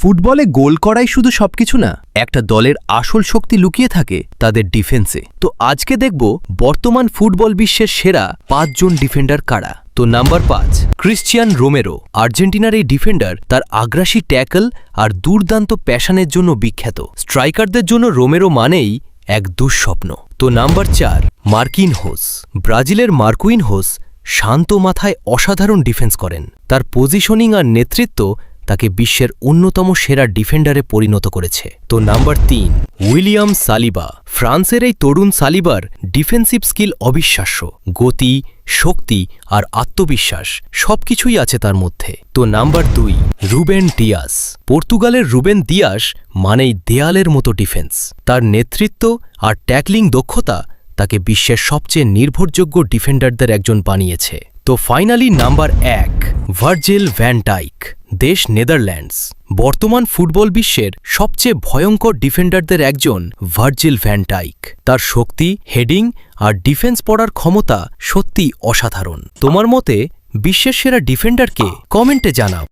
ফুটবলে গোল করাই শুধু সবকিছু না, একটা দলের আসল শক্তি লুকিয়ে থাকে তাদের ডিফেন্সে। তো আজকে দেখব বর্তমান ফুটবল বিশ্বের সেরা 5 জন ডিফেন্ডার কারা। তো নাম্বার 5, ক্রিশ্চিয়ান রোমেরো। আর্জেন্টিনার এই ডিফেন্ডার তার আগ্রাসী ট্যাকল আর দুর্দান্ত প্যাশনের জন্য বিখ্যাত। স্ট্রাইকারদের জন্য রোমেরো মানেই এক দুঃস্বপ্ন। তো নাম্বার 4, মার্কিনহোস। ব্রাজিলের মার্কুইনহোস শান্ত মাথায় অসাধারণ ডিফেন্স করেন। তার পজিশনিং আর নেতৃত্ব তাকে বিশ্বের অন্যতম সেরা ডিফেন্ডারে পরিণত করেছে। তো নাম্বার 3, উইলিয়াম সালিবা। ফ্রান্সের এই তরুণ সালিবার ডিফেন্সিভ স্কিল অবিশ্বাস্য। গতি, শক্তি আর আত্মবিশ্বাস সবকিছুই আছে তার মধ্যে। তো নাম্বার 2, রুবেন ডিয়াস। পর্তুগালের রুবেন দিয়াস মানেই দেয়ালের মতো ডিফেন্স। তার নেতৃত্ব আর ট্যাকলিং দক্ষতা তাকে বিশ্বের সবচেয়ে নির্ভরযোগ্য ডিফেন্ডারদের একজন বানিয়েছে। তো finally number 1, Virgil van Dijk. দেশ নেদারল্যান্ডস। বর্তমান ফুটবল বিশ্বের সবচেয়ে ভয়ঙ্কর ডিফেন্ডারদের একজন ভার্জিল ভ্যান ডাইক। তার শক্তি, হেডিং আর ডিফেন্স পড়ার ক্ষমতা সত্যিই অসাধারণ। তোমার মতে বিশ্বের সেরা ডিফেন্ডারকে কমেন্টে জানাও।